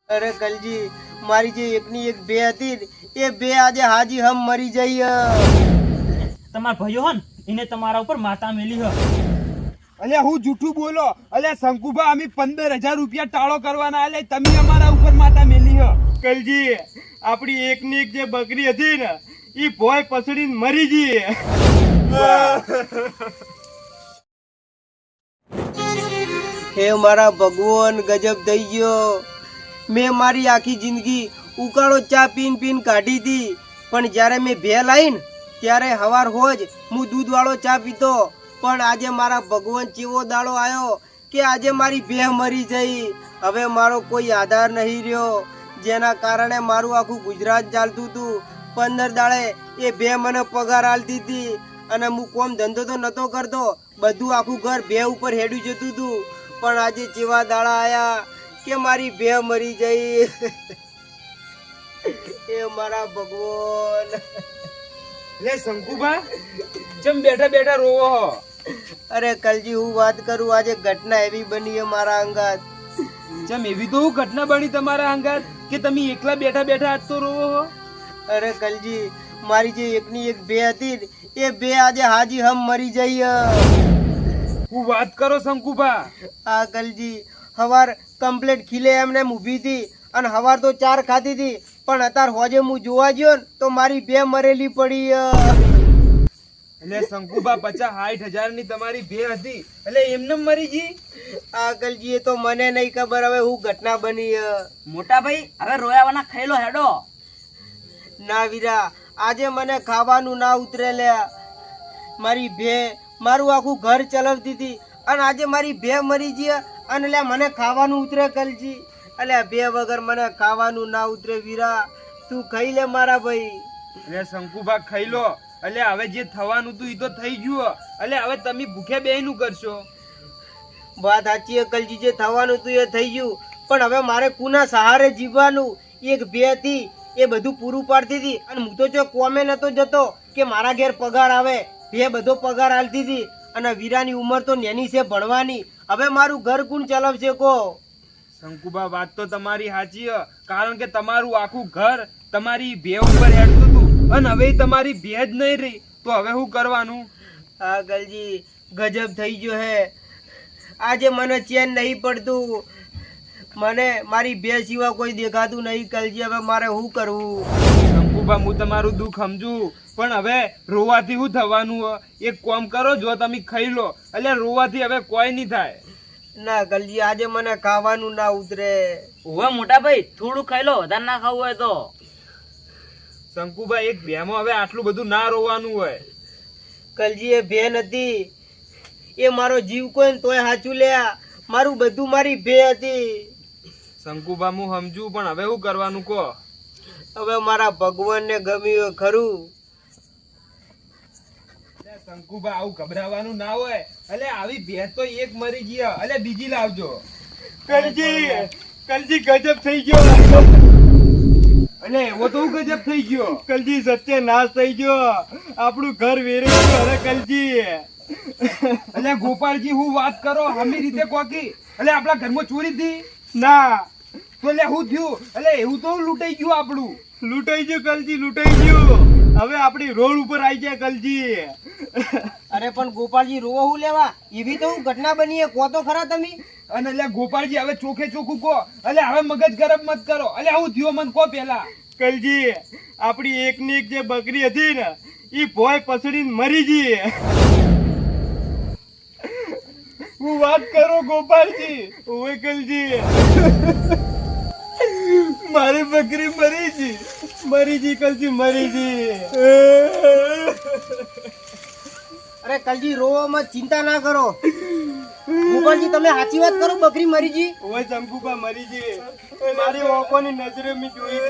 અરે કલજી, મારી જે એકની એક બે હતી ને, એ બે આજે હાજી હમ મરી જઈ. તમાર ભાઈઓ હન એને તમારા ઉપર માતા મેલી હ. અલ્યા હું જૂઠું બોલો? અલ્યા શંકુભા, અમે 15,000 રૂપિયા ટાળો કરવાના, આલે તમે અમારા ઉપર માતા મેલી હ. કલજી, આપણી એકની એક જે બકરી હતી ને, ઈ ભોય પસડીને મરી ગઈ. હે મારા ભગવાન, ગજબ થઈ ગયો. મેં મારી આખી જિંદગી ઉકાળો ચા પીન પીન કાઢી હતી, પણ જ્યારે મેં ભે લાવી ને ત્યારે હવાર હોજ હું દૂધ વાળો ચા પીતો. પણ આજે મારા ભગવાન ચેવો દાડો આવ્યો કે આજે મારી ભે મરી જઈ. હવે મારો કોઈ આધાર નહીં રહ્યો, જેના કારણે મારું આખું ગુજરાત ચાલતું હતું. 15 દાડે એ ભે મને પગાર આલતી હતી અને હું કોમ ધંધો તો નતો કરતો, બધું આખું ઘર ભે ઉપર હેડ્યું જતું હતું. પણ આજે જેવા દાડા આયા કે મારી ભે મરી જઈ. એ મારા ભગવાન. લે શંકુભા, ચમ બેઠા બેઠા રોવો હો? અરે કલજી, હું વાત કરું, આજે ઘટના એવી બની છે મારા અંગાત. ચમ એવી તો હું ઘટના બની તમારા અંગાત કે તમે એકલા બેઠા બેઠા આજ તો રોવો હો? અરે કલજી, મારી જે એકની એક બે હતી ને, એ બે આજે હાજી હમ મરી જઈ. હું વાત કરો શંકુભા? આ કલજી, હવાર કમ્પ્લેટ ખીલે એમને ઊભી હતી અને હવાર તો 4 ખાધી હતી, પણ અત્યારે હોજે હું જોવા ગયો ને તો મારી બે મરેલી પડી. એટલે શંકુભા, 50-60 ની તમારી ભે હતી, એટલે એમને મરી ગઈ? આ કલજી, એ તો મને નહીં ખબર હવે હું ઘટના બની. મોટા ભાઈ, હવે રોયાવાના ખાઈલો હેડો. ના વીરા, આજે મને ખાવાનું ના ઉતરે લ્યા. મારી ભે મારું આખું ઘર ચલાવતી હતી અને આજે મારી ભે મરી ગઈ અને લ્યા મને ખાવાનું ઉતરે કલજી. અલ્યા ભે વગર મને ખાવાનું ના ઉતરે વીરા, તું ખાઈ લે મારા ભાઈ. એટલે શંકુભા ખાઈ લો. એટલે હવે જે થવાનું હતું એ તો થઈ ગયું. એટલે હવે તમે ભૂખ્યા બેયનું કરશો? વાત સાચી કલજી, જે થવાનું હતું એ થઈ ગયું, પણ હવે મારે કુના સહારે જીવવાનું? એક ભે હતી, એ બધું પૂરું પાડતી હતી અને હું તો જો કોમે નતો જતો કે મારા ઘેર પગાર આવે. ભે બધો પગાર આલતી હતી અને વીરાની ઉંમર તો નેની છે ભણવાની. હવે મારું ઘર કોણ ચલાવશે કો? શંકુભા, વાત તો તમારી સાચી છે, કારણ કે તમારું આખું ઘર તમારી ભે ઉપર હેડતું હતું અને હવે તમારી ભે જ નહીં રહી, તો હવે શું કરવાનું? હા કલજી, ગજબ થઈ ગયો હે. આજે મને ચેન નહીં પડતું, મને મારી ભે સિવાય કોઈ દેખાતું નહીં કલજી. હવે મારે શું કરવું? શંકુભા, હું તમારું દુઃખ સમજુ, પણ હવે રોવાથી શું થવાનું? એક કામ કરો, જો તમે ખાઈ લો, એટલે રોવાથી હવે કોઈ નહીં થાય. ના કલજી, આજે મને ખાવાનું ના ઉતરે. ઓવે મોટા ભાઈ, થોડું ખાઈ લો, વધારે ના ખાવું હોય તો. શંકુભા, એક ભેમાં હવે આટલું બધું ના રોવાનું હોય. કલજી, એ ભે નથી, એ મારો જીવ કોઈ ને તોય હાચું લ્યા. મારું બધું મારી ભે હતી. શંકુભા, હું સમજુ, પણ હવે શું કરવાનું કહો? હવે મારા ભગવાનને ગમ્યું ખરું. શંકુભા, આવું ગભરાવાનું ના હોય. એટલે આવી ભેંસ તો એક મરી ગઈ, એટલે બીજી લાવજો. કલજી, કલજી ગજબ થઈ ગયો. એટલે એવો તો ગજબ થઈ ગયો. કલજી, સત્યનાશ થઈ ગયો. આપણું ઘર વેરે ગયું. અરે કલજી, એટલે ગોપાલજી, હું વાત કરો હમી રીતે કોકી? એટલે આપણા ઘરમાં ચોરી થઈ? ના, તો એટલે શું થયું? એટલે એવું તો લૂંટાઈ ગયું આપણું. લૂંટાઈ ગયું કલજી, લૂંટાઈ ગયું. હવે આપણી રોડ ઉપર આવી ગયા કલજી. અરે પણ ગોપાલજી, રોવો હું લેવા? એવી તો હું ઘટના બની હે, કહો તો ખરા તમે. અને એટલે ગોપાલજી, હવે ચોખે ચોખ્ખું કહો. એટલે હવે મગજ ગરમ મત કરો. એટલે આવું થયો મને કહો પેલા. કલજી, આપણી એકની એક જે બકરી હતી ને, ઈ ભોય પસડીને મરી ગઈ. હું વાત કરો ગોપાલજી? ઓય કલજી, મારી બકરી મરી ગઈ. મરી ગઈ કલજી, મરી ગઈ. અરે કલજી, રોવામાં ચિંતા ના કરો. ગોપાલજી, તમે સાચી વાત કરો, બકરી મરી ગઈ? ઓય શંકુભા, મરી ગઈ. મારી ઓકોની નજરે મેં જોઈ.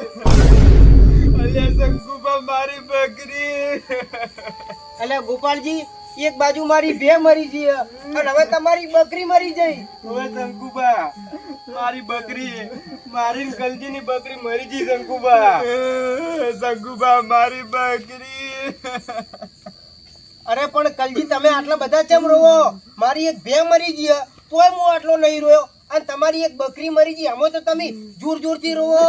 અલ્યા શંકુભા, મારી બકરી. એટલે ગોપાલજી, એક બાજુ મારી ભે મરી ગઈ અને હવે તમારી બકરી મરી જઈ. ઓય શંકુભા, મારી બકરી, મારી કલજીની બકરી મરી ગઈ. શંકુભા, શંકુભા, મારી બકરી. અરે પણ કલજી, તમે આટલા બધા ચમ રોવો? મારી એક ભે મરી ગઈ તોય હું આટલો નહીં રોયો. અને તમારી એક બકરી મરી ગઈ આમાં તો તમે જોર જોરથી રોવો.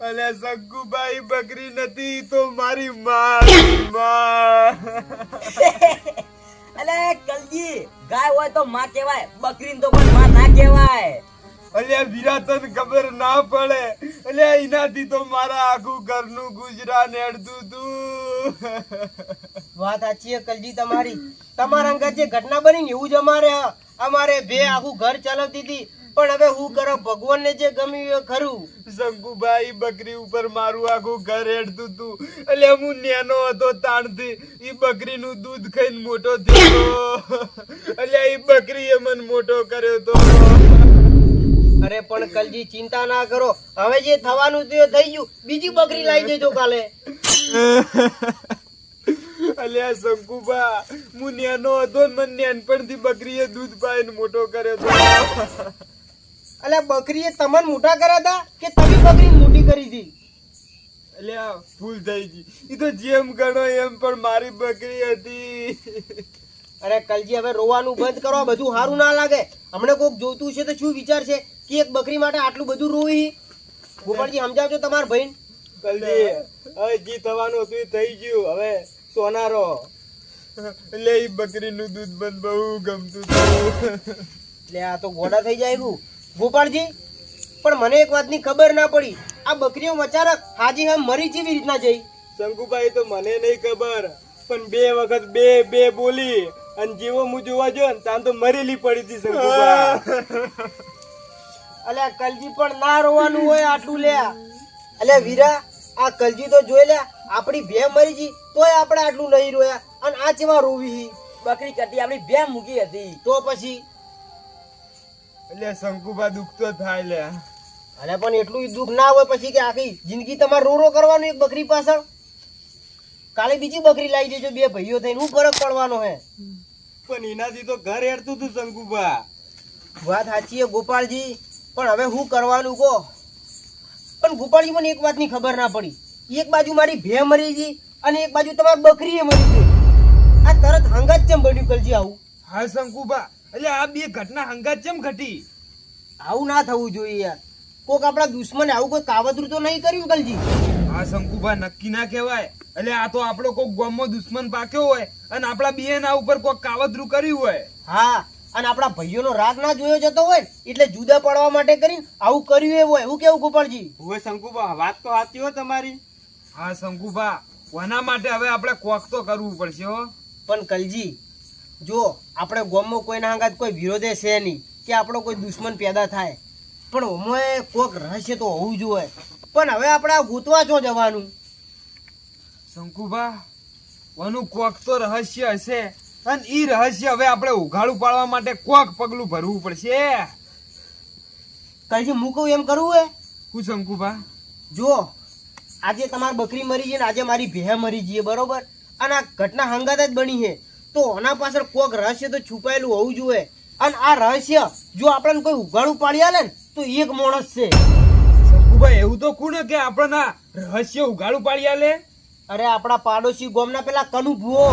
અલ્યા શંકુભાઈ બકરી નથી તો મારી માં. અલે કલજી ગાય હોય તો માં કહેવાય, બકરીને તો કોઈ માં ના કહેવાય. અલ્યા વીરા તને ખબર ના પડે. અલ્યા એનાથી તો મારા આખું ઘરનું ગુજરાન હેડતું તું. વાત સાચી છે કલજી તમારી. તમારા અંગત જે ઘટના બની ને એવું જ અમારે બે આખું ઘર ચલાવતી હતી. પણ હવે હું કરો, ભગવાનને જે ગમ્યું એ ખરું. શંકુભાઈ બકરી ઉપર મારું આખું ઘર હેડતું તું. અલ્યા હું નેનો હતો તાણથી ઈ બકરીનું દૂધ ખાઈને મોટો થયો. અલ્યા ઈ બકરીએ મને મોટો કર્યો તો. અરે પણ કલજી ચિંતા ના કરો, હવે જે થવાનું હતું એ થઈ ગયું. બીજી બકરી લાવી દેજો કાલે. અલ્યા શંકુભા હું નેનો હતો ને મને નેનપણથી બકરીએ દૂધ પાઈને મોટો કર્યો તો. અલ્યા બકરીએ તમને મોટા કર્યા હતા કે તમે બકરી મોટી કરી હતી? અલ્યા ભૂલ થઈ ગઈ. ઈ તો જેમ ગણો એમ પણ મારી બકરી હતી. અરે કલજી હવે રોવાનું બંધ કરો, બધું સારું ના લાગે. હમણે કોક જોતું છે તો શું વિચાર છે કે એક બકરી માટે આટલું બધું રોવી? ગોપાળજી સમજાવજો તમારા ભાઈ. કલજી હવે જી થવાનું હતું એ થઈ ગયું. હવે સોનારો. એટલે ઈ બકરીનું દૂધ મને બહુ ગમતું હતું. એટલે આ તો ગોડા થઈ જાય એવું. ગોપાળજી પણ મને એક વાતની ખબર ના પડી, આ બકરીઓ અચાનક હાજી હમ મરી કેવી રીતના જઈ? શંકુભાઈ તો મને નહીં ખબર, પણ બે વખત બે બોલી અને જેવો હું જોવા ગયો ને ત્યાં તો મરેલી પડી હતી શંકુભાઈ. અલ્યા કલજી પણ ના રોવાનું હોય આટલું લે. અલ્યા વીરા આ કલજી તો જોઈ લે, આપણી ભે મરી ગઈ તોય આપણે આટલું નહીં રોયા અને આ કેવા રોવી? બકરી કરતી આપણી બે મૂકી હતી. તો પછી એટલે શંકુભા દુઃખ તો થાય લે. અરે પણ એટલું દુઃખ ના હોય પછી કે આખી જિંદગી તમારે રો કરવાનું એક બકરી પાછળ? કાલે બીજી બકરી લાવી દેજો બે ભાઈઓ થઈને, શું ફરક પડવાનો હે? પણ એનાથી તો ઘર હેડતું હતું શંકુભા. વાત સાચી છે ગોપાળજી, પણ હવે શું કરવાનું કહો? પણ ગોપાળજી મને એક વાતની ખબર ના પડી, એક બાજુ મારી ભે મરી ગઈ અને એક બાજુ તમારી બકરીએ મરી ગઈ. આ તરત હંગાત કેમ બન્યું કલજી આવું? હા શંકુભા, એટલે આ બે ઘટના હંગાત કેમ ઘટી? આવું ના થવું જોઈએ યાર. કોક આપણા દુશ્મને આવું કોઈ કાવતરું તો નહીં કર્યું કલજી? હા શંકુભા નક્કી ના કહેવાય. એટલે આ તો આપણો કોક ગામમાં દુશ્મન પાક્યો હોય અને આપણા બેના ઉપર કોક કાવતરું કર્યું હોય. હા, અને આપણા ભાઈઓનો રાગ ના જોયો જતો હોય એટલે જુદા પડવા માટે કરીને આવું કર્યું એવું હોય. એવું કેવું ગોપાળજી? હવે શંકુભા વાત તો સાચી હો તમારી. હા શંકુભા, કોના માટે હવે આપણે કોક તો કરવું પડશે હો. પણ કલજી જો આપણે ગામમાં કોઈના હંગાત કોઈ વિરોધે છે નહીં કે આપણો કોઈ દુશ્મન પેદા થાય, પણ ઓમોએ કોક રહસ્ય તો હોવું જોઈએ. પણ હવે આપણે આ ગોતવા છો જવાનું? શંકુભા ઓનું કોક તો રહસ્ય હશે અને ઈ રહસ્ય હવે આપણે ઉઘાડું પાડવા માટે કોક પગલું ભરવું પડશે. કલજી હું કહું એમ કરવું હે? શું શંકુભા? જો આજે તમારી બકરી મરી છે ને આજે મારી ભેહ મરી જઈએ બરોબર, અને આ ઘટના હંગાત જ બની છે, તો આના પાછળ કોક રહસ્ય તો છુપાયેલું હોવું જોઈએ. અને આ રહસ્ય જો આપણને કોઈ ઉઘાડું પાડી આલે ને તો એક માણસ છે. શંકુભા એવું તો કોણ કે આપણને રહસ્ય ઉઘાડું પાડી આલે? અરે આપણા પાડોશી ગામના પેલા કનુ ભુવો.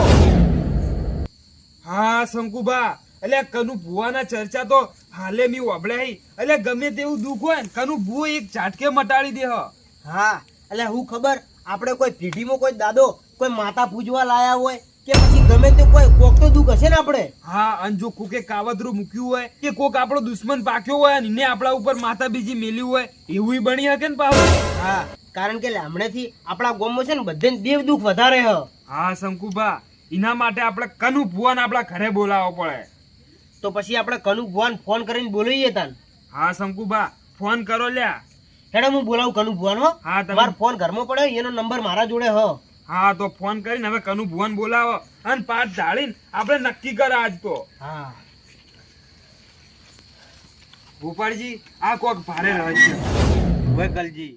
હા શંકુભા, એટલે કનુ ભુવાના ચર્ચા તો હાલે મી ઓબળ્યા. એટલે ગમે તેવું દુઃખ હોય ને કનુ ભુવો એક ઝાટકે મટાડી દે. હા એટલે હું ખબર આપણે કોઈ પેઢીમાં કોઈ દાદો કોઈ માતા પૂજવા લાયા હોય કે પછી ગમે તે કોઈ કોક તો દુઃખ હશે ને આપણે. હા, અને જો કોકે કાવતરું મૂક્યું હોય કે કોક આપણો દુશ્મન પાક્યો હોય અને એને આપણા ઉપર માતા બીજી મેલ્યું હોય એવું બની શકે ને પાછું. હા, કારણ કે હમણાંથી આપણા ગામમાં છે ને બધાને દેવ દુઃખ વધારે હ. હા શંકુભા, એના માટે આપણે કનુ ભુવાને આપણા ઘરે બોલાવવો પડે. તો પછી આપણે કનુ ભુવાન ફોન કરીને બોલાવીએ તાન. હા શંકુભા, ફોન કરો લ્યા. હેડો હું બોલાવું કનુ ભુવાન હો. હા, તમે- તમારો ફોન ઘરમાં પડે એનો નંબર મારા જોડે હ. હા તો ફોન કરીને હવે કનુ ભુવાન બોલાવો અને પાઠ ઝાડીને આપણે નક્કી કરે આજ તો. હા ભોપાળજી આ કોક ભારે રહસ્ય. હવે કલજી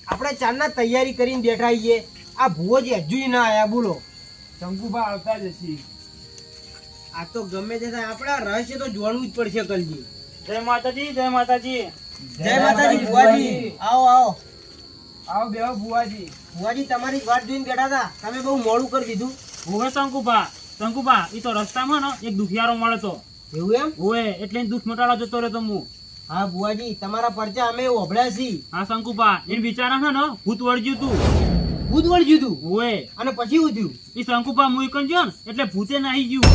આપણે ચારના તૈયારી કરીને બેઠા છીએ, આ ભુવો જ હજુ ના આયા બોલો. શંકુભા આવતા જ હશે. આ તો ગમે તે થાય આપણે આ રહસ્ય તો જોવાનું જ પડશે કલજી. જય માતાજી, જય માતાજી. જય માતાજી ભુવાજી, આવો આવો. આવો બેહો બુવાજી. ભુવાજી તમારી જ વાટ જોઈને બેઠા હતા, તમે બહુ મોડું કરી દીધું. ઓવે શંકુભા ઈ તો રસ્તામાં ને એક દુખિયારો મળે તો એવું એમ? ઓવે એટલે ઈ દુઃખ મટાડવા જતો રહ્યો તો હું. હા ભુવાજી, તમારા પરચા અમે ઓભળ્યા છીએ. હા શંકુભા એ બિચારા છે ને ભૂત વળગ્યું તું. ભૂત વળગ્યું હતું ઓવે અને પછી શું થયું? ઈ શંકુભા મુઈ કન ગયો ને એટલે ભૂતે નાહી ગયું.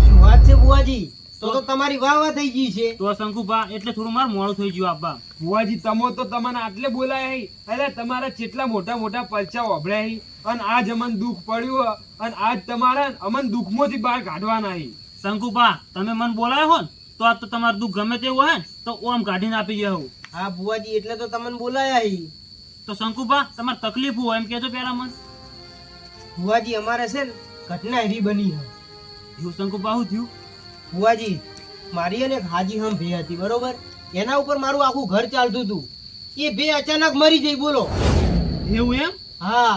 શું વાત છે ભુવાજી? તો તમારી વાહ થઈ ગઈ છે. તો શંકુભા એટલે થોડું મારું મોડું થઈ ગયું આબા. બુવાજી તમો તો તમને આટલે બોલાયા હી. અરે તમારા કેટલા મોટા મોટા પરચા ઓભળ્યા હી અને આજ અમન દુઃખ પડ્યું હે અને આજ તમારા અમન દુઃખમાંથી બહાર કાઢવાના હી. શંકુભા તમે મને બોલાયો હો ને તો આ તો તમારું દુઃખ ગમે તેવું હોય ને તો ઓમ કાઢીને આપી જાવ. હા ભુવાજી, એટલે તો તમને બોલાયા હી. તો શંકુભા તમારે તકલીફ હોય એમ કહેજો પેલા મને. ભુવાજી અમારે છે ને ઘટના એવી બની છે. એવું શંકુભા શું થયું? ભુવાજી, મારી અને એક હાજી હમ ભે હતી, બરોબર? એના ઉપર મારું આખું ઘર ચાલતું હતું. એ બે અચાનક મરી જઈ, બોલો. એવું એમ? હા.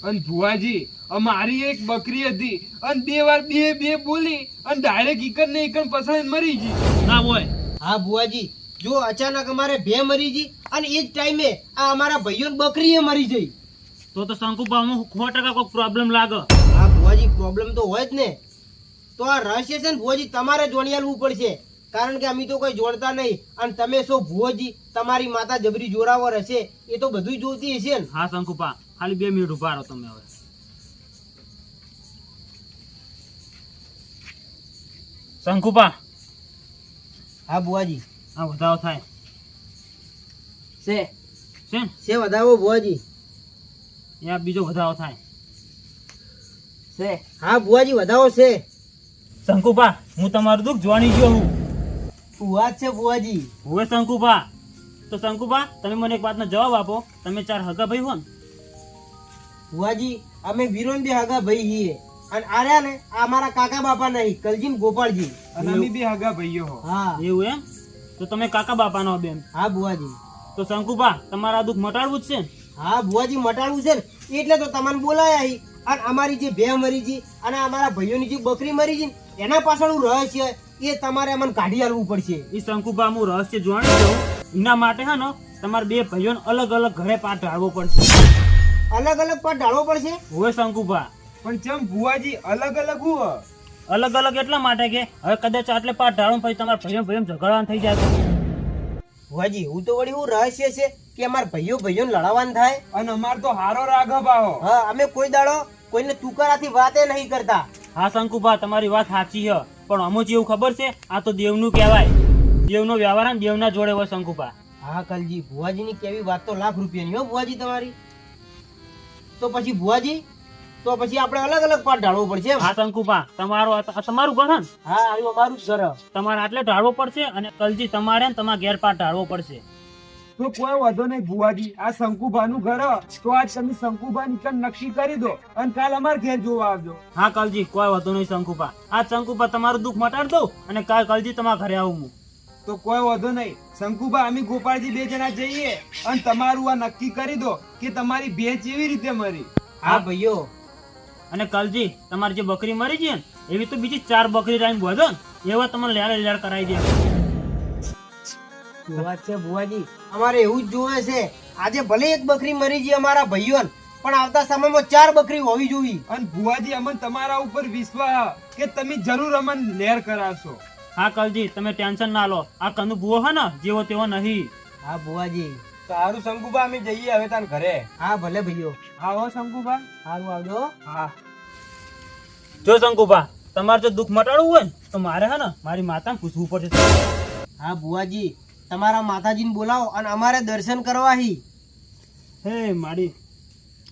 અને ભુવાજી અમારી એક બકરી હતી અને બે વાર બે બોલી અને ડાયરેક્ટ ઈકન ને ઈકન પસંદ મરી ગઈ. ના હોય. હા ભુવાજી, જો અચાનક અમારે બે મરી ગઈ અને એ જ ટાઈમે આ અમારા ભાઈઓ બકરીએ મરી જઈ. તો શંકુભા હું 100% કોઈ પ્રોબ્લેમ લાગે. હા ભુવાજી, પ્રોબ્લેમ તો હોય જ ને. તો આ રહસ્ય છે ને ભુવાજી તમારે જોણી આલવું પડશે, કારણ કે અમે તો કોઈ જોડતા નહીં. અને તમે શું ભુવાજી, તમારી માતા જબરી જોરાવર હશે, એ તો બધું જોતી હશે ને. હા શંકુભા ખાલી 2 મિનિટ ઉભા રહો તમે હવે. શંકુભા હા ભુવાજી. આ વધારો થાય છે છે ને છે વધાવો ભુવાજી. એ આ બીજો વધારો થાય છે. હા ભુવાજી, વધાવો છે. શંકુભા હું તમારું દુઃખ જાણી ગયો હું. શું વાત છે ભુવાજી? હવે શંકુભા તો શંકુભા તમે મને એક વાતનો જવાબ આપો. તમે 4 હગા ભાઈ હો ને? ભુવાજી, અમે વીરોન બે હગા ભાઈ છીએ. અને આર્યા ને આ અમારા કાકા બાપા નહીં, કલજી ગોપાળજી. અને અમે બે હગા ભાઈઓ હો. હા. એવું એમ? તો તમે કાકા બાપાનો બેન. હા ભુવાજી. તો શંકુભા તમારા દુઃખ મટાડવું જ છે ને? હા ભુવાજી, મટાડવું છે ને એટલે તો તમને બોલાયા અહીં. અને અમારી જે ભે મરી ગઈ અને અમારા ભાઈઓની જે બકરી મરી ગઈ એના પાછળનું રહસ્ય એ તમારે અમને કાઢી આલવું પડશે. એ શંકુભા હું રહસ્ય જાણી દઉં એના માટે હે ને તમારે 2 ભાઈઓને અલગ અલગ ઘરે પાઠ ઢાળવો પડશે. અલગ અલગ પાઠ ઢાળવો પડશે? હવે શંકુભા પણ ચમ ભુવાજી અલગ અલગ હું હ? અલગ અલગ એટલા માટે કે હવે કદાચ આટલે પાઠ ઢાળો પછી તમારા ભાઈઓ ઝઘડવાનું થઈ જાય તો. ભુવાજી, હું તો વળી હું રહસ્ય છે કે અમારા ભાઈઓને લડાવવાનું થાય. અને અમાર તો હારો રાઘવ આવો. હા, અમે કોઈ દાડો કોઈને તુકારાથી વાતે નહીં કરતા. હા શંકુભા તમારી વાત સાચી છે પણ અમુક એવું ખબર છે આ તો દેવનું કહેવાય. દેવનો વ્યવહાર ને દેવના જોડે હોય શંકુભા. હા કલજી, ભુવાજીની કેવી વાત તો લાખ રૂપિયાની હો ભુવાજી તમારી. તો પછી ભુવાજી, તો પછી આપણે અલગ અલગ પાઠ ઢાળવો પડશે એમ? હા શંકુભા તમારું ઘર હે ને? હા, આવ્યું અમારું જ ઘર. તમારે આટલે ઢાળવો પડશે અને કલજી તમારે ને તમારા ઘેર પાઠ ઢાળવો પડશે. તો કોઈ વાંધો નહીં ભુવાજી, આ શંકુભાનું ઘર હ. તો આજ તમે શંકુભાની કન નક્કી કરી દો અને કાલ અમાર ઘેર જોવા આવજો. હા કલજી કોઈ વાંધો નહીં શંકુભા. આજ શંકુભા તમારું દુઃખ મટાડી દઉં અને કાલ કલજી તમારા ઘરે આવું હું. તો કોઈ વાંધો નહીં શંકુભા, અમે ગોપાળજી 2 જણા જઈએ અને તમારું આ નક્કી કરી દો કે તમારી ભેંસ કેવી રીતે મરી. હા ભાઈઓ. અને કલજી તમારી જે બકરી મરી ગઈ ને એવી તો બીજી 4 બકરી લાવીને બોધો ને એવા તમને લેર કરાવી દે. શું વાત છે ભુવાજી, અમારે એવું જ જોવે છે. આજે ભલે એક બકરી મરી ગઈ અમારા ભાઈઓ, પણ આવતા સમયમાં 4 બકરી હોવી જોઈએ. અને ભુવાજી અમને તમારા ઉપર વિશ્વાસ કે તમે જરૂર અમને લેર કરાવશો. હા કલજી તમે ટેન્શન ના લો. આ કનુ ભૂવો હે ને જેવો તેવો નહીં. હા ભુવાજી. સારું શંકુભા, અમે જઈએ હવે તાન ઘરે. હા ભલે ભાઈઓ. આવો શંકુભા. સારું આવજો. હા. જો શંકુભા તમારે જો દુઃખ મટાડવું હોય ને તો મારે હે ને મારી માતાને પૂછવું પડશે. હા ભુવાજી, તમારા માતાજીને બોલાવો અને અમારે દર્શન કરવા હી. હે મારી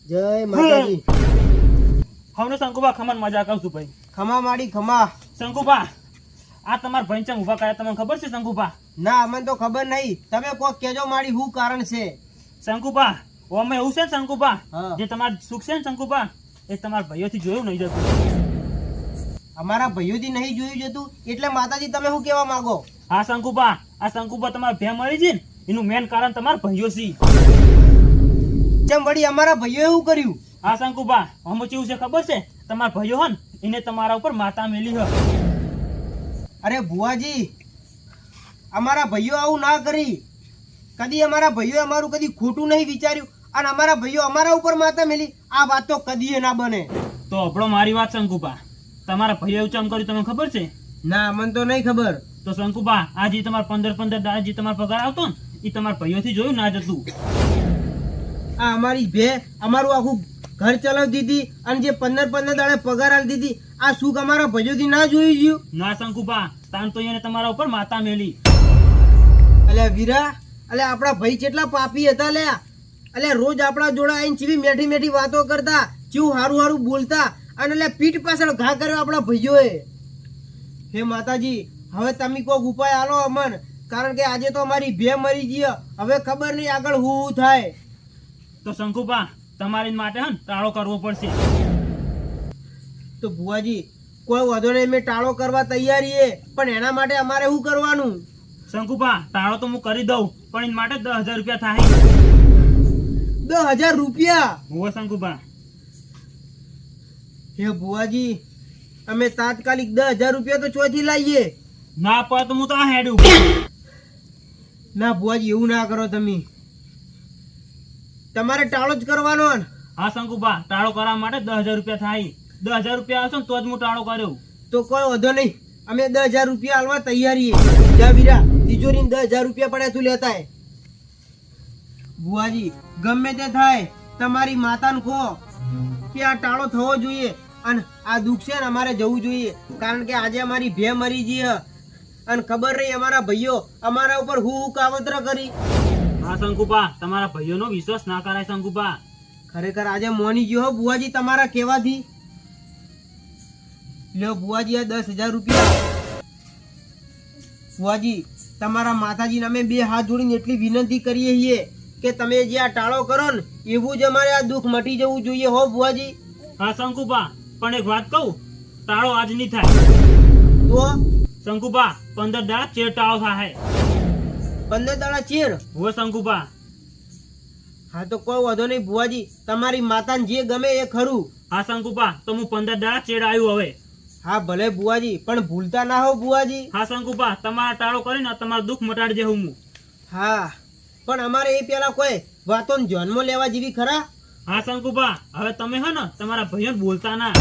જય માતાજી. હમને શંકુભા ખમણ મજા કહું છું ભાઈ. ખમા માડી ખમા. શંકુભા આ તમારા ભાઈ ચમ ઉભા કર્યા તમને ખબર છે શંકુભા? ના, અમને તો ખબર નહીં. તમે કોક કેજો માડી શું કારણ છે. શંકુભા ઓમે એવું છે ને શંકુભા, હા. જે તમારું સુખ છે ને શંકુભા એ તમારા ભાઈઓથી જોયું નહીં જતું. અમારા ભાઈઓથી નહીં જોયું જતું એટલે માતાજી તમે શું કહેવા માંગો? હા શંકુભા, આ શંકુભા તમારા ભે મરી છે ને એનું મેન કારણ તમારા ભાઈઓ છે. ચમ વળી અમારા ભાઈઓ એવું કર્યું? હા શંકુભા હમ કેવું છે ખબર છે? તમારા ભાઈઓ હન એને તમારા ઉપર માતા મેલી હ. અરે ભુવાજી, અમારા ભાઈઓ આવું ના કરી. કદી અમારા ભાઈઓ અમારું કદી ખોટું નહીં વિચાર્યું અને અમારા ભાઈઓ અમારા ઉપર માતા મેલી, આ વાત તો કદીએ ના બને. તો આપણો મારી વાત શંકુબા, તમારા ભાઈએ એવું ચમ કર્યું તમને ખબર છે? ના, મને તો નહીં ખબર. તો શંકુબા, આ જે તમારા 15 દાડા જે તમારો પગાર આવતો ને એ તમારા ભાઈઓથી જોયું ના જતું. આ અમારી ભે અમારું આખું ઘર ચલાવતી હતી અને જે 15 દાડે પગાર આલતી હતી, આ સુખ અમારા ભાઈઓથી ના જોઈ ગયું. ના શંકુબા, તાન તો એને તમારા ઉપર માતા મેલી. અલ્યા વીરા, અલ્યા આપણા ભાઈ કેટલા પાપી હતા લ્યા. અલ્યા રોજ આપણા જોડે આવીને ચીવી મેઠી મેઠી વાતો કરતા, ચેવું હારું હારું બોલતા, અને અલ્યા પીઠ પાછળ ઘા કર્યો આપણા ભાઈઓએ. હે માતાજી, હવે તમે કોઈક ઉપાય આલો અમન, કારણ કે આજે તો અમારી ભે મરી ગઈ, હવે ખબર નહીં આગળ શું થાય. તો શંકુબા, તમારી માટે હન ટાળો કરવો પડશે. તો ભુવાજી કોઈ વાંધો નહીં, મેં ટાળો કરવા તૈયારી છે, પણ એના માટે અમારે શું કરવાનું? શંકુબા, ટાળો તો હું કરી દઉં, પણ એના માટે 10,000 રૂપિયા થાય. 10,000 રૂપિયા? હોવે શંકુબા. હે ભુવાજી, અમે તાત્કાલિક 10,000 રૂપિયા તો ચોથી લાવીએ. ના પડે તો હું તો આ હેડું. ના ભુવાજી, એવું ના કરો તમે, તમારે ટાળો જ કરવાનો ને. હા શંકુબા, ટાળો કરવા માટે 10,000 રૂપિયા થાય. 10,000 રૂપિયા આવશે ને તો જ હું ટાળો કર્યો. તો કોઈ વાંધો નહીં, અમે 10,000 રૂપિયા આલવા તૈયારી છે. જા વીરા, તિજોરીને 10,000 રૂપિયા પડ્યા તું લેતા હે. ભુવાજી, ગમે તે થાય, તમારી માતાને કહો કે આ ટાળો થવો જોઈએ, અને આ દુઃખ છે ને અમારે જવું જોઈએ, કારણ કે આજે અમારી ભે મરી ગઈ છે, અને ખબર નહીં અમારા ભાઈઓ અમારા ઉપર હું કાવતર કરી. હા શંકુબા, તમારા ભાઈઓનો વિશ્વાસ ના કરાય શંકુબા. ખરેખર આજે મોની ગયો હો ભુવાજી તમારા કહેવાથી. લ્યો ભુવાજી, આ 10,000 રૂપિયા. ભુવાજી, તમારા માતાજીને અમે 2 હાથ જોડીને એટલી વિનંતી કરીએ છીએ કે તમે જે આ ટાળો કરો ને એવું જ અમારે આ દુઃખ મટી જવું જોઈએ હો ભુવાજી. હા શંકુબા, પણ એક વાત કહું, ટાળો આજ નહીં થાય. તો શંકુબા, 15 દાડા ચેર ટાળો થાય. 15 દાડા ચેર? હોવે શંકુબા. હા તો કોઈ વાંધો નહીં ભુવાજી, તમારી માતાને જે ગમે એ ખરું. હા શંકુબા, તો હું 15 દાડા ચેડ આવ્યું હવે. હા ભલે ભુવાજી, પણ ભૂલતા ના હો ભુવાજી. હા શંકુબા, તમારા ટાળો કરીને તમારું દુઃખ મટાડી દેવું હું. હા, પણ અમારે એ પેલા કોઈ વાતો ધ્યાનમાં લેવા જેવી ખરા? હા શંકુબા, હવે તમે હે ને તમારા ભાઈઓને બોલતા ના.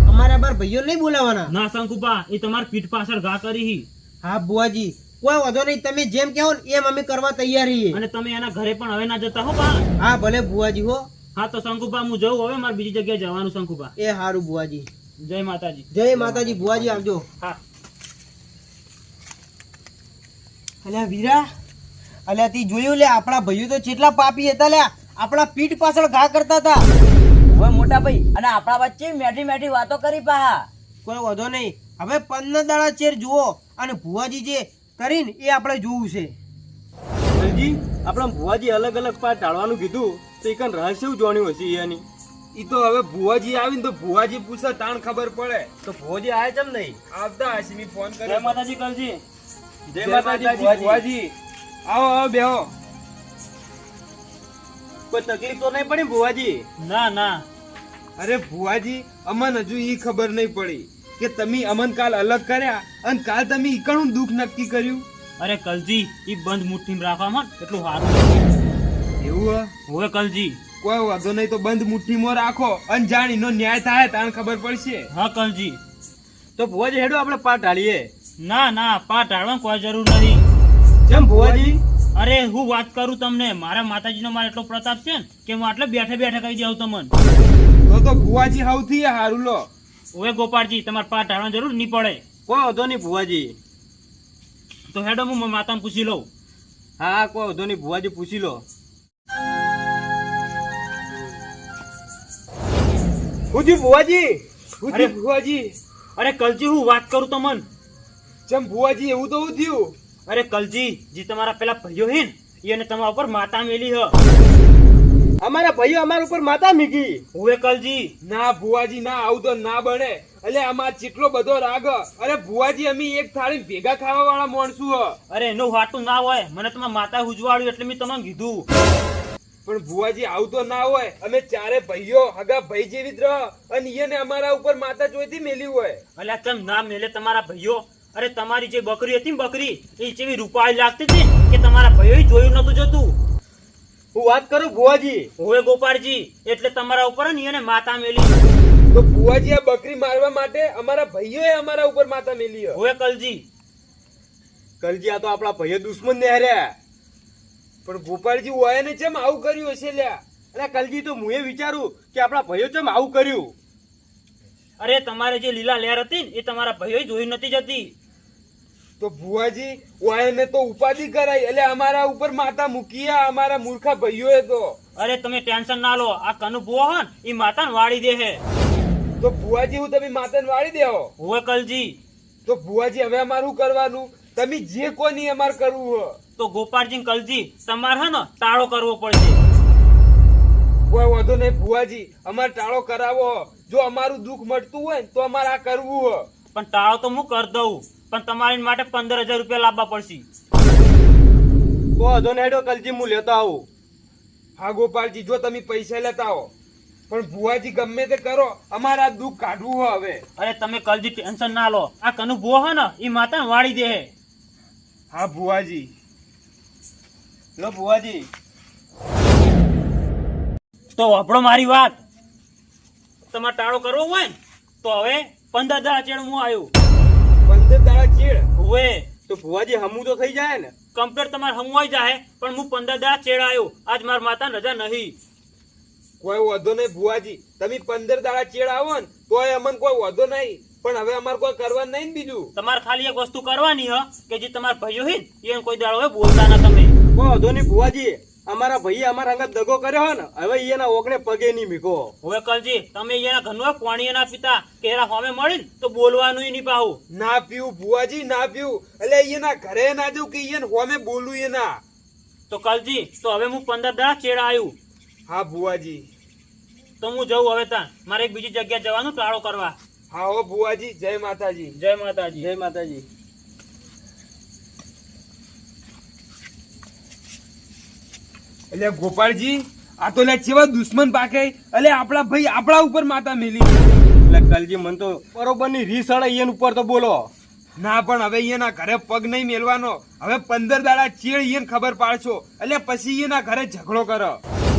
અમારા બાર ભાઈઓ નહીં બોલાવાના? ના શંકુબા, એ તમારી પીઠ પાછળ ઘા કરી હી. હા ભુવાજી, કોઈ વાંધો નહીં, તમે જેમ કહો ને એમ અમે કરવા તૈયાર છીએ. અને તમે એના ઘરે પણ હવે ના જતા હો બા. હા ભલે ભુવાજી હો. હા તો શંકુબા, હું જઉં હવે, મારે બીજી જગ્યાએ જવાનું શંકુબા. એ હારું ભુવાજી. જય માતાજી. જય માતાજી. ભુવાજી આવજો. હા. અલ્યા વીરા, અલ્યા તી જોયું લે, આપણા ભાઈઓ તો કેટલા પાપી હતા લ્યા, આપણા પીઠ પાછળ ઘા કરતા હતા. હવે મોટા ભાઈ, અને આપણા વચ્ચે મેઠી મેઠી વાતો કરી પાહા. કોઈ વાંધો નહીં, હવે 15 દાડા ચેર જુઓ, અને ભુવાજી જે કરીને એ આપણે જોવું છે. આપણા ભુવાજી અલગ અલગ પાર ટાળવાનું કીધું તો એકન રહસ્ય શું જાણ્યું હશે એની? ઈ તો હવે ભુવાજી આવીને તો ભુવાજી પૂછે તાણ ખબર પડે. તો ભુવાજી આયા ચમ નહીં? આવતા હશે, મેં ફોન જય કર્યો. માતાજી કરજી. જય જય માતાજી ભુવાજી. આવો આવો બેહો. કોઈ તકલીફ તો નહીં પડી ભુવાજી? ના ના. અરે ભુવાજી, અમન હજુ ઈ ખબર નહીં પડી કે તમે અમન કાલ અલગ કર્યા અને કાલ તમે ઈકણું દુઃખ નક્કી કર્યું. અરે કલજી, ઈ બંધ મુઠ્ઠીમાં રાખવામાં એટલું સારું. એવું હવે કલજી. કોઈ વાંધો નહીં, તો બંધ મુઠ્ઠીમાં રાખો અને જાણ એનો ન્યાય થાય તાણ ખબર પડશે. હા કલજી. તો ભુવાજી હેડો આપણે પાર ટાળીએ. ના ના, પા ટાળવાની કોઈ જરૂર નથી. કેમ ભુવાજી? અરે હું વાત કરું તમને, મારા માતાજીનો મારે એટલો પ્રતાપ છે ને કે હું આટલે બેઠે બેઠે કહી દઉં તમને. તો ભુવાજી સૌથી હારું લો. ઓવે ગોપાળજી, તમારે પા ટાળવાની જરૂર નહીં પડે. કોઈ વાંધો નહીં ભુવાજી. તો હેડો હું માતાને પૂછી લઉં. હા કોઈ વાંધો નહીં ભુવાજી, પૂછી લો. ભુવાજી અરે ભુવાજી, અરે કલજી, હું વાત કરું તમને. ચમ ભુવાજી એવું તો શું થયું? અરે કલજી, જે તમારા પેલા ભાઈઓ હે ને એને તમારા ઉપર માતા મેલી હ. અમારા ભાઈઓ અમારા ઉપર માતા મીકી. ઓવે કલજી. ના ભુવાજી ના, આવું તો ના બને. એટલે આમાં જેટલો બધો રાગ. અરે ભુવાજી, અમે એક થાળી ભેગા ખાવા વાળા માણસુ હ. અરે એનું હાટું ના હોય, મને તમારા માતા હુજવાડ્યું એટલે મેં તમને કીધું. પણ ભુવાજી આવું તો ના હોય. અમે ચારે ભાઈઓ હગા ભાઈ જેવી જ રહ, અને એને અમારા ઉપર માતા જોઈતી મેલી હોય. અલ્યા ચમ ના મેલે તમારા ભાઈઓ. અરે તમારી જે બકરી હતી ને બકરી, એ જેવી રૂપાળી લાગતી હતી કે તમારા ભાઈઓ જોયું નતું જતું. હું વાત કરું ભુવાજી. હવે ગોપાળજી એટલે તમારા ઉપર ને એને માતા મેલી. તો ભુવાજી આ બકરી મારવા માટે અમારા ભાઈઓએ અમારા ઉપર માતા મેલી હે. હવે કલજી કલજી આ તો આપણા ભાઈઓ દુશ્મન ને હાર્યા. પણ ગોપાળજી ઓયાને ચેમ આવું કર્યું હશે લ્યા? એટલે કલજી તો હું એ વિચારું કે આપણા ભાઈઓ ચમ આવું કર્યું. અરે તમારે જે લીલા લહેર હતી ને એ તમારા ભાઈઓ જોઈ નથી જતી. તો ભુવાજી ઓયાને તો ઉપાધિ કરાઈ એટલે અમારા ઉપર માતા મૂકીયા અમારા મૂર્ખા ભાઈઓએ તો. અરે તમે ટેન્શન ના લો, આ કનુ ભુવો હન એ માતાને વાળી દે હે. તો ભુવાજી હું તમે માતાને વાળી દેવો? હવે કલજી તો ભુવાજી હવે અમારું કરવાનું? તમે જે કોની અમાર કરવું હે. તો ગોપાળજી કલજી તમારે હે ને તાળો કરવો પડશે. કોઈ વાંધો નહીં ભુવાજી, અમારે ટાળો કરાવો. જો અમારું દુઃખ મળતું હોય ને તો અમારે આ કરવું હે. પણ તાળો તો હું કરી દઉં, પણ તમારી માટે 15,000 રૂપિયા લાવવા પડશે. તો વાંધો નહીં હેડો કલજી હું લેતો આવું. હા ગોપાલજી, જો તમે પૈસા લેતા આવો, પણ ભુવાજી ગમે તે કરો અમારે આ દુઃખ કાઢવું હે હવે. અરે તમે કલજી ટેન્શન ના લો, આ કનુ ભુવો હે ને એ માતાને વાળી દે હે. હા ભુવાજી. લો ભુવાજી. તો વાપરો મારી વાત. તમારે ટાળો કરવો હોય ને તો હવે 15 દાડા ચેડ હું આવ્યો. 15 દાડા ચેડ? હવે તો ભુવાજી હમું તો થઈ જાય ને? કમ્પ્લેટ તમારે હમવાઈ જાય, પણ હું 15 દાડા ચેડ આવ્યો. આજ મારા માતા રજા નહીં. કોઈ વાંધો નહીં ભુવાજી, તમે 15 દાડા ચેડ આવો ને તોય અમને કોઈ વાંધો નહીં, પણ હવે અમારે કોઈ કરવાનું નહીં ને બીજું. તમારે ખાલી એક વસ્તુ કરવાની હ કે જે તમારા ભાઈઓ હોય ને એને કોઈ દાડો હવે બોલતા ના તમે. કોઈ વાંધો નહીં ભુવાજી, અમારા ભાઈએ અમારા અંગત દગો કર્યો હોય ને હવે એના ઓગણે પગે નહીં મીકો. હવે કલજી તમે એના ઘરનું પાણી ના પીતા કે એના હોમે મળી ને તો બોલવાનું નહીં પાહું. ના પીવું ભુવાજી, ના પીવું. એટલે એના ઘરે ના જવું કે એને હોમે બોલું એના. તો કલજી તો હવે હું 15 દાડા ચેડ આવ્યું. હા ભુવાજી. તો હું જઉં હવે ત્યાં, મારે એક બીજી જગ્યાએ જવાનું ટાળો કરવા. હા હો ભુવાજી, જય માતાજી. જય માતાજી. જય માતાજી. એટલે ગોપાળજી, આ તો લે કેવા દુશ્મન પાકે. એટલે આપણા ભાઈ આપણા ઉપર માતા મેલી. એટલે કલજી મન તો બરોબર ની રીસ અડે એન ઉપર તો બોલો. ના પણ હવે એના ઘરે પગ નહીં મેલવાનો. હવે 15 દાડા ચેડ એને ખબર પાડશો એટલે પછી એના ઘરે ઝઘડો કરો.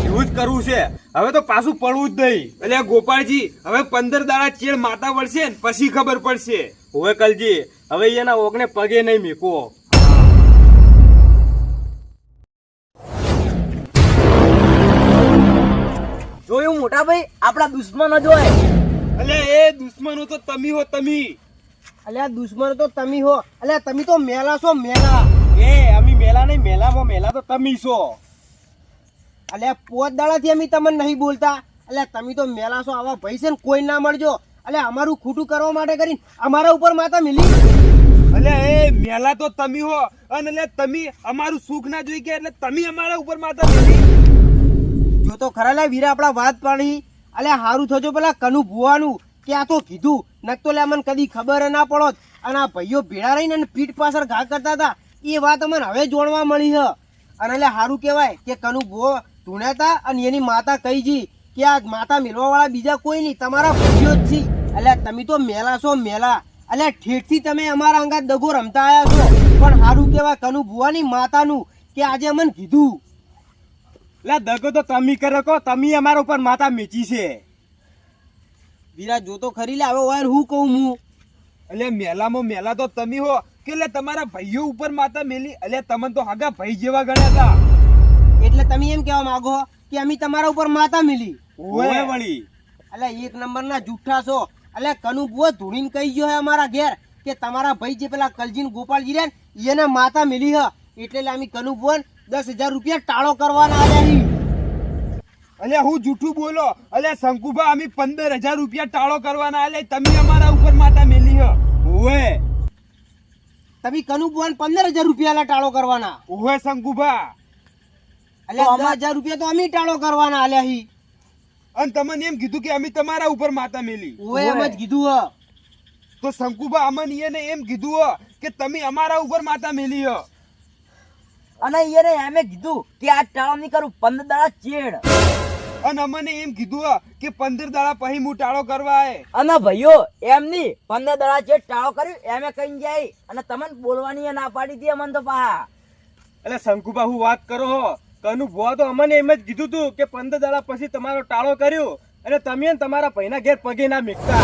એવું જ કરવું છે. હવે તો પાછું પડવું જ નહીં. એટલે ગોપાળજી, હવે 15 દાડા ચેડ માતા વળશે ને પછી ખબર પડશે. હવે કલજી હવે એના ઓગણે પગે નહીં મીકો. જોયું મોટા ભાઈ, આપડા દુશ્મનો જ હોય. એટલે એ દુશ્મનો તો તમે હો, તમે. અલ્યા દુશ્મન તો તમે હો. અલ્યા તમે તો મેલા છો, મેલા. એ અમે મેલા નહીં, મેલામાં મેલા તો તમે છો. અલ્યા 5 દાડાથી અમે તમને નહીં બોલતા. અલ્યા તમે તો મેલા છો. આવા ભાઈ છે ને કોઈ ના મળજો. અલ્યા અમારું ખોટું કરવા માટે કરીને અમારા ઉપર માતા મિલી. એટલે એ મેલા તો તમે હો, અને એટલે તમે અમારું સુખ ના જોઈ કે એટલે તમે અમારા ઉપર માતા મેલી. જો તો ખરા લે વીરા આપડા વાત પાડી. અલ્યા હારું થજો પેલા કનુ ભુવાનું કે આ તો કીધું નકતો લે મને કદી ખબર ના પડોત. અને આ ભાઈઓ ભેળા રહીને અને પીઠ પાછળ ઘા કરતા હતા એ વાત અમને હવે જોણવા મળી હ. અને એટલે હારું કહેવાય કે કનુ ભુવો ધૂણ્યા હતા અને એની માતા કહી જી કે આ માતા મેળવા વાળા બીજા કોઈ નહીં, તમારા ભાઈઓ જ છે. એટલે તમે તો મેલા છો, મેલા. એટલે ઠેઠથી તમે અમારા અંગાત દગો રમતા આયા છો. પણ હારું કહેવાય કનુ ભુવાની માતાનું કે આજે અમને કીધું. એટલે દગો તો તમે કરો કો, તમે અમારા ઉપર માતા મીચી છે. વીરા જો તો ખરી લે હવે ઓય હું કહું હું. એટલે મેલામાં મેલા તો તમે હો કે એટલે તમારા ભાઈઓ ઉપર માતા મેલી. એટલે તમને તો હગા ભાઈ જેવા ગણ્યા હતા. એટલે તમે એમ કહેવા માંગો કે અમે તમારા ઉપર માતા મિલી. ઓય વળી. એટલે એક નંબરના જુઠ્ઠા છો. એટલે કનુ ભુવો ધૂણીને કહી ગયો હે અમારા ઘેર કે તમારા ભાઈ જે પેલા કલજી ને ગોપાલજી રે એને માતા મિલી હ. એટલે અમે કનુ ભુવન 10,000 રૂપિયા ટાળો કરવાના આલ્યા હી. એટલે હું જૂઠું બોલો. એટલે શંકુભા અમે 15,000 રૂપિયા ટાળો કરવાના. એટલે તમે અમારા ઉપર માતા મેલી હ. ઓય તમે કનુ ભુવન 15,000 રૂપિયા ટાળો કરવાના. ઓહે શંકુભા. એટલે 10,000 રૂપિયા તો અમે ટાળો કરવાના આલ્યા હી. અને તમને એમ કીધું કે અમે તમારા ઉપર માતા મેલી. ઓય એમ જ કીધું હ. તો શંકુભા અમને એને એમ કીધું હ કે તમે અમારા ઉપર માતા મેલી હ. અને એને એમે કીધું કે આ ટાળો નહીં કરું, 15 દાડા ચેડ. અને અમને એમ કીધું હ કે 15 દાડા પછી હું ટાળો કરવા આય. અને ભાઈઓ એમ નહીં, 15 દાડા ચેડ ટાળો કર્યું એમે કઈ જાય અને તમને બોલવાની એ ના પાડી દી અમને તો પાહા. એટલે શંકુબા હું વાત કરો હો કનુ ભુવા તો અમને એમ જ કીધું તું કે 15 દાડા પછી તમારો ટાળો કર્યો અને તમે ને તમારા ભાઈના ઘેર પગે ના મેકતા.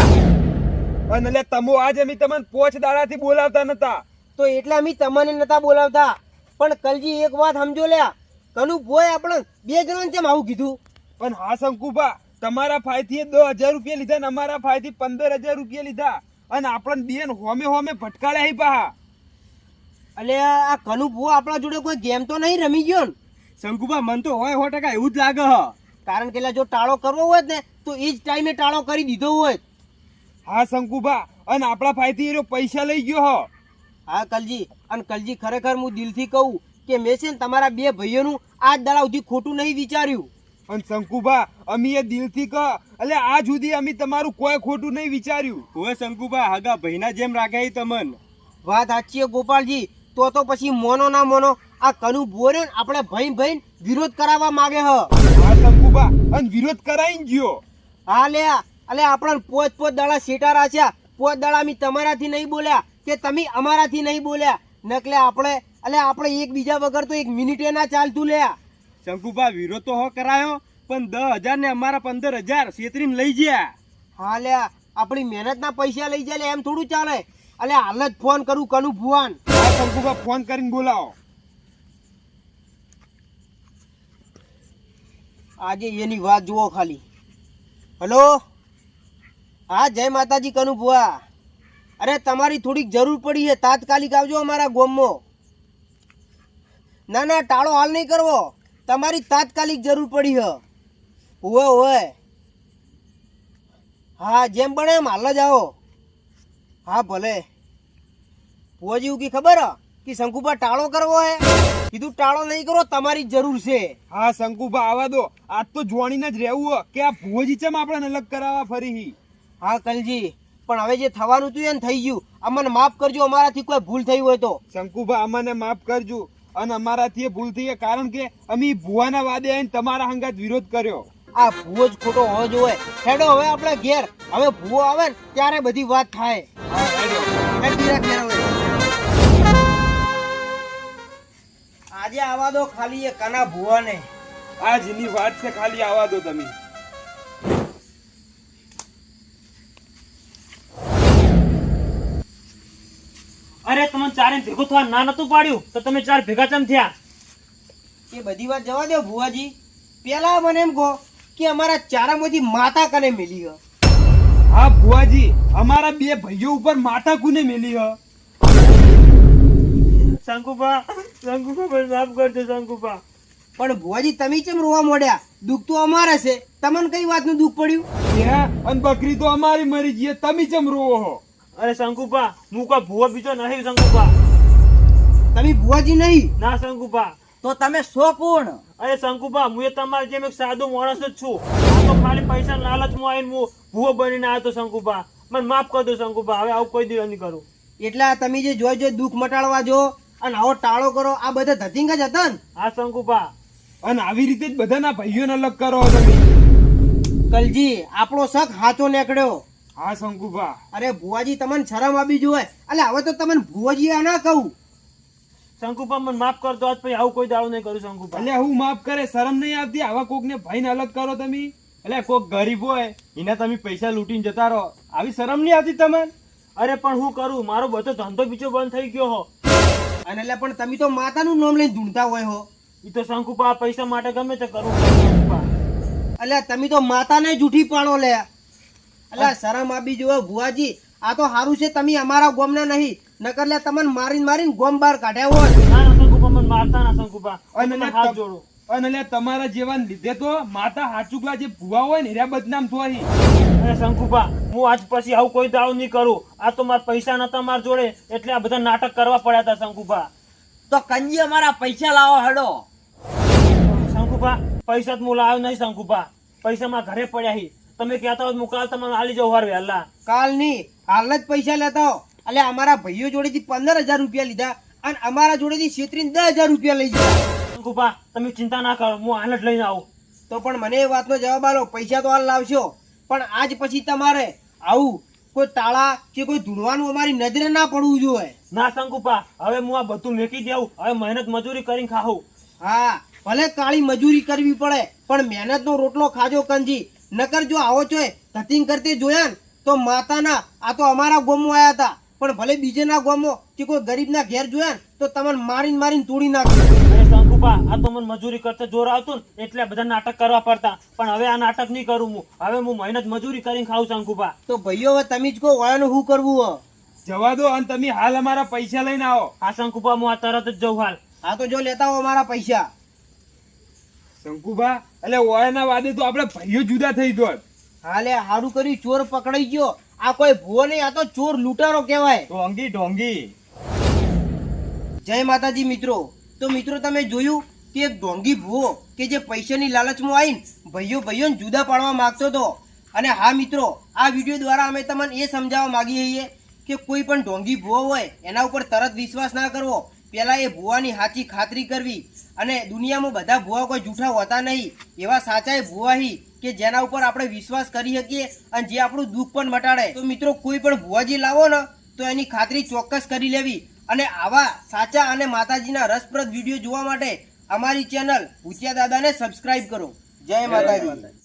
અને એટલે તમો આજ અમે તમને 5 દાડાથી બોલાવતા નતા. તો એટલે અમે તમને નતા બોલાવતા. પણ કલજી એક વાત સમજો લ્યા, કનુ ભોય આપણે 2 જણાને કેમ આવું કીધું? પણ હા શંકુભા, તમારા ફાયથી 10,000 રૂપિયા લીધા ને અમારા ફાયથી 15,000 રૂપિયા લીધા અને આપણને બેન હોમે હોમે ભટકાડ્યા હી પાહા. એટલે આ કનુ ભો આપણા જોડે કોઈ ગેમ તો નહીં રમી ગયો ને? શંકુભા મન તો હોય 100% એવું જ લાગે હ. કારણ કે જો ટાળો કરવો હોય ને તો એ જ ટાઈમે ટાળો કરી દીધો હોય. હા શંકુભા, અને આપણા ફાયથી એનો પૈસા લઈ ગયો હો. હા કલજી, અને કલજી ખરેખર હું દિલથી કહું કે મેં છે ને તમારા 2 ભાઈઓનું આજ દાડા સુધી ખોટું નહીં વિચાર્યું. અને શંકુભા, અમે એ દિલથી કહ, એટલે આ સુધી અમે તમારું કોઈ ખોટું નહીં વિચાર્યું. ઓય શંકુભા, હગા ભાઈના જેમ રાખે ઈ તમન. વાત સાચી છે ગોપાલજી. તો પછી મોનો ના મોનો આ કનુ ભો ને આપણે ભાઈ વિરોધ કરાવવા માંગે હ. હા શંકુભા, અને વિરોધ કરાઈને ગયો. હા લ્યા, અલે આપણને 5 દાડા સેટા રાખ્યા. 5 દાડા અમે તમારાથી નહીં બોલ્યા કે તમે અમારાથી નહીં બોલ્યા. નકલે આપણે એકબીજા વગર તો 1 મિનિટે ના ચાલતું લ્યા. શંકુભા, વિરોધ તો હો કરાયો, પણ 10,000 ને અમારા 15,000 છેતરીને લઈ ગયા. હા લ્યા, આપણી મહેનત ના પૈસા લઈ જાય એમ થોડું ચાલે. અલે હાલ જ ફોન કરું કનુ ભુવાન. હા શંકુભા, ફોન કરીને બોલાવો. આજે એની વાત જુઓ ખાલી. હલો, હા જય માતાજી કનુ ભુવા. અરે તમારી થોડીક જરૂર પડી છે, તાત્કાલિક આવજો અમારા ગામમાં. ના ટાળો હાલ નહીં કરવો, તમારી તાત્કાલિક જરૂર પડી છે. ઓવે હા, જેમ બને એમ હાલ જ આવો. હા ભલે. ભુવાજી એવું કી ખબર કે શંકુભા ટાળો કરવો હે? કીધું ટાળો નહીં કરો, તમારી જ જરૂર છે. હા શંકુભા, આવા દો. આજ તો જોણીને જ રહેવું હો કે આ ભુવોજી ચમ આપણે અલગ કરાવવા ફરી. હા કલજી, પણ હવે જે થવાનું હતું એને થઈ ગયું. અમને માફ કરજો, અમારાથી કોઈ ભૂલ થઈ હોય તો. શંકુભા, અમને માફ કરજો. અને અમારાથી એ ભૂલ થઈ, કારણ કે અમે ભુવાના વાદે આવીને તમારા હંગાત વિરોધ કર્યો. આ ભૂવો જ ખોટો હોવો જોઈએ. હેડો હવે આપણે ઘેર. હવે ભૂવો આવે ને ત્યારે બધી વાત થાય. હેડી રાખ ઘેર હવે. આજે આવા દો ખાલી એ કના ભૂવાને. આ જેની વાત છે, ખાલી આવા દો તમે. અરે તમને ચારે ભેગું થવા ના નતું પાડ્યું તો તમે 4 ભેગા ચમ થયા? એ બધી વાત જવા દો ભુવાજી. પેલા મને એમ કહો કે અમારા ચારામાંથી માતા કને મિલી હ? હા ભુવાજી, અમારા 2 ભાઈઓ ઉપર માતા કુને મેલી હ? શંકુભા, મને માફ કરજો શંકુભા. પણ ભુવાજી તમે કેમ રોવા મોડ્યા? દુઃખ તો અમારે છે, તમને કઈ વાતનું દુઃખ પડ્યું? અને બકરી તો અમારી મરી ગઈ, તમે ચમ રોવો હો? અરે શંકુભા, હું કોઈ ભૂવો બીજો નહીં શંકુભા. તમે ભુવાજી નહીં? ના શંકુભા. તો તમે શો કોણ? અરે શંકુભા, હું એ તમારે જેમ એક સાદો માણસ જ છું. આ તો ખાલી પૈસા લાલચમાં આવીને હું ભૂવો બનીને આવ્યો તો શંકુભા. મને માફ કરી દો શંકુભા, હવે આવું કોઈ દિવસ નહીં કરું. એટલે તમે જે જોઈ દુઃખ મટાડવા જો અને આવો ટાળો કરો, આ બધા ધતિંગ જ હતા ને? હા શંકુભા. અને આવી રીતે જ બધાના ભાઈઓને અલગ કરો તમે. કલજી, આપણો શક હાચો નીકળ્યો. હા શંકુભા. અરે ભુવાજી, તમને શરમ આવી જોઈએ. એટલે હવે તો તમને ભુવાજી આ ના કહું. શંકુભા, મને માફ કરતો આજ પછી આવું કોઈ દાડો નહીં કરું શંકુભા. એટલે હું માફ કરે, શરમ નહીં આવતી? આવા કોકને ભાઈને અલગ કરો તમે. એટલે કોક ગરીબ હોય એના તમે પૈસા લૂંટીને જતા રહો, આવી શરમ નહીં આવતી તમને? અરે પણ હું કરું, મારો બધો ધંધો બીજો બંધ થઈ ગયો હો. અને એટલે પણ તમે તો માતાનું નામ લઈને ઢૂંઢતા હોય હો. ઈ તો શંકુભા પૈસા માટે ગમે તે કરું શંકુભા. એટલે તમે તો માતાને જૂઠી પાડો લે. એટલે શરમ આપી જોવે ભુવાજી. આ તો સારું છે તમે અમારા ગોમના નહીં, નકર લે તમને મારીને ગોમ બહાર કાઢ્યા હોય. ના શંકુભા, મને મારતા ના શંકુભા. અને તમને હાથ જોડું. અને લે તમારા જેવા લીધે તો માતા હાચુકલા જે ભુવા હોય ને એરા બદનામ થઈ. અરે શંકુભા, હું આજ પછી આવું કોઈ દાડો નહીં કરું. આ તો મારા પૈસા નતા મારા જોડે એટલે આ બધા નાટક કરવા પડ્યા હતા શંકુભા. તો કંજી અમારા પૈસા લાવો હેડો. શંકુભા, પૈસા તો હું લાવ્યો નહીં શંકુભા. પૈસા મારા ઘરે પડ્યા હી. તમે કહેતા હોય હું કાલ તમને આલી જાઉં વાર વહેલા. કાલ નહીં, હાલ જ પૈસા લેતા હો. એટલે અમારા ભાઈઓ જોડેથી 15,000 રૂપિયા લીધા અને અમારા જોડેથી છેતરીને 10,000 રૂપિયા લઈ ગયા. શંકુભા, તમે ચિંતા ના કરો, હું હાલ જ લઈને આવું. તો પણ મને એ વાતનો જવાબ આલો. પૈસા તો હાલ લાવશો, પણ આજ પછી તમારે આવું કોઈ તાળા કે કોઈ ધૂણવાનું અમારી નજરે ના પડવું જોઈએ. ના શંકુભા, હવે હું આ બધું મેકી દેવું. હવે મહેનત મજૂરી કરીને ખાવું. હા, ભલે કાળી મજૂરી કરવી પડે પણ મહેનતનો રોટલો ખાજો કંજી. નકર જો આવો છો ધતિંગ કરતે જોયા ને તો માતાના આ તો અમારા ગોમમાં આયા હતા, પણ ભલે બીજેના ગોમમાં કે કોઈ ગરીબના ઘેર જોયા ને તો તમને મારીને મારીને તોડી નાખે. અરે શંકુબા, આ તો મને મજૂરી કરતા જોર આવતું ને એટલે બધા નાટક કરવા પડતા, પણ હવે આ નાટક નહીં કરું હું. હવે હું મહેનત મજૂરી કરીને ખાઉં શંકુબા. તો ભાઈઓ હવે તમે જ કહો વાળાનું શું કરવું હો? જવા દો અને તમે હાલ અમારા પૈસા લઈને આવો. આ શંકુબા હું આ તરત જ જઉં હાલ. આ તો જો લેતા હો અમારા પૈસા. શંકુબા, એટલે ઓયાના વાદે તો આપણે ભાઈઓ જુદા થઈ ગયો. હાલે હારું કર્યું, ચોર પકડાઈ ગયો. આ કોઈ ભૂવો નહીં, આ તો ચોર લૂંટારો કહેવાય. ઢોંગી ઢોંગી. જય માતાજી મિત્રો. તો મિત્રો તમે જોયું કે એક ઢોંગી ભૂવો કે જે પૈસાની લાલચમાં આવીને ભાઈઓને જુદા પાડવા માંગતો હતો. અને હા મિત્રો, આ વિડીયો દ્વારા અમે તમને એ સમજાવવા માંગીએ છીએ કે કોઈ પણ ઢોંગી ભૂવો હોય એના ઉપર તરત વિશ્વાસ ના કરવો. પહેલા એ ભૂવાની સાચી ખાતરી કરવી. અને દુનિયામાં બધા ભૂવા કોઈ જૂઠા હોતા નહીં, એવા સાચા એ ભૂવા હી કે જેના ઉપર આપણે વિશ્વાસ કરી શકીએ અને જે આપણું દુઃખ પણ મટાડે. તો મિત્રો કોઈ પણ ભૂવાજી લાવો ને તો એની ખાતરી ચોક્કસ કરી લેવી. અને આવા સાચા અને માતાજીના રસપ્રદ વિડીયો જોવા માટે અમારી ચેનલ ભૂતિયા દાદાને સબસ્ક્રાઇબ કરો. જય માતાજી.